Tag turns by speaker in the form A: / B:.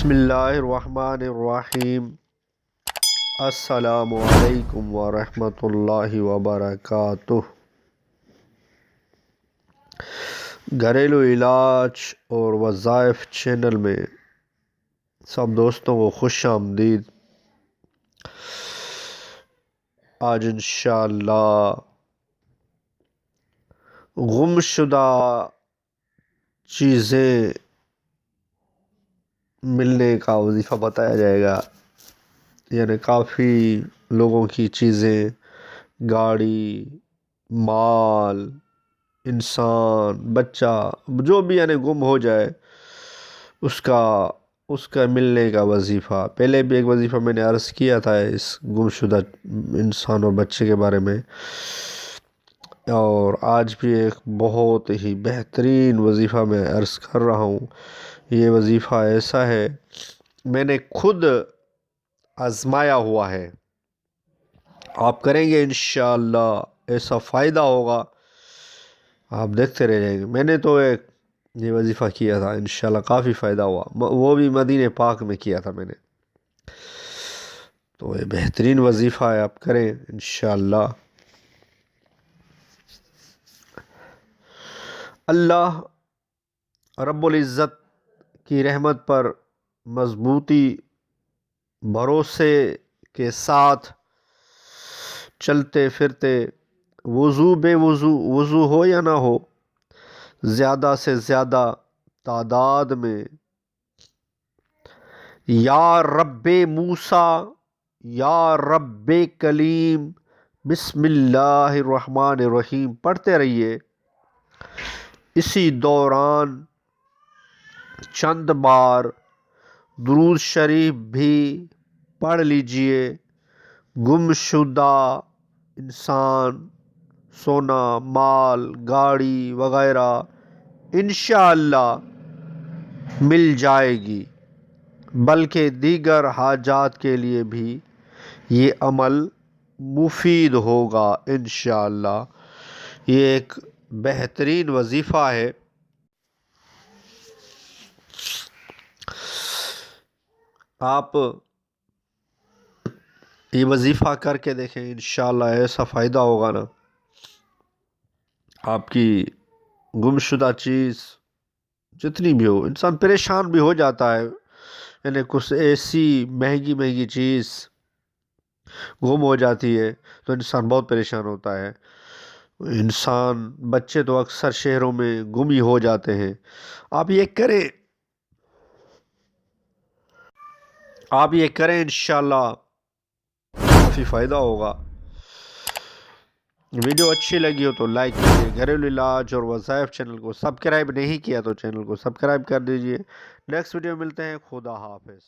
A: بسم اللہ الرحمن الرحیم۔ السلام علیکم ورحمۃ اللہ وبرکاتہ۔ گھریلو علاج اور وظائف چینل میں سب دوستوں کو خوش آمدید۔ آج انشاءاللہ گم شدہ چیزیں ملنے کا وظیفہ بتایا جائے گا، یعنی کافی لوگوں کی چیزیں، گاڑی، مال، انسان، بچہ، جو بھی یعنی گم ہو جائے اس کا ملنے کا وظیفہ۔ پہلے بھی ایک وظیفہ میں نے عرض کیا تھا اس گم شدہ انسان اور بچے کے بارے میں، اور آج بھی ایک بہت ہی بہترین وظیفہ میں عرض کر رہا ہوں۔ یہ وظیفہ ایسا ہے، میں نے خود آزمایا ہوا ہے، آپ کریں گے انشاءاللہ ایسا فائدہ ہوگا، آپ دیکھتے رہ جائیں گے۔ میں نے تو یہ وظیفہ کیا تھا، انشاءاللہ کافی فائدہ ہوا، وہ بھی مدینہ پاک میں کیا تھا میں نے۔ تو یہ بہترین وظیفہ ہے، آپ کریں انشاءاللہ۔ اللہ رب العزت کی رحمت پر مضبوطی، بھروسے کے ساتھ چلتے پھرتے، وضو بے وضو ہو یا نہ ہو، زیادہ سے زیادہ تعداد میں یا رب موسیٰ یا رب کلیم بسم اللہ الرحمن الرحیم پڑھتے رہیے۔ اسی دوران چند بار درود شریف بھی پڑھ لیجئے۔ گم شدہ انسان، سونا، مال، گاڑی وغیرہ انشاءاللہ مل جائے گی، بلکہ دیگر حاجات کے لیے بھی یہ عمل مفید ہوگا انشاءاللہ۔ یہ ایک بہترین وظیفہ ہے، آپ یہ وظیفہ کر کے دیکھیں، انشاءاللہ ایسا فائدہ ہوگا نا، آپ کی گم شدہ چیز جتنی بھی ہو، انسان پریشان بھی ہو جاتا ہے، یعنی کچھ ایسی مہنگی چیز گم ہو جاتی ہے تو انسان بہت پریشان ہوتا ہے۔ انسان، بچے تو اکثر شہروں میں گم ہی ہو جاتے ہیں۔ آپ یہ کریں انشاءاللہ کافی فائدہ ہوگا۔ ویڈیو اچھی لگی ہو تو لائک کیجیے، گھریلو علاج اور وظائف چینل کو سبسکرائب نہیں کیا تو چینل کو سبسکرائب کر دیجیے۔ نیکسٹ ویڈیو ملتے ہیں، خدا حافظ۔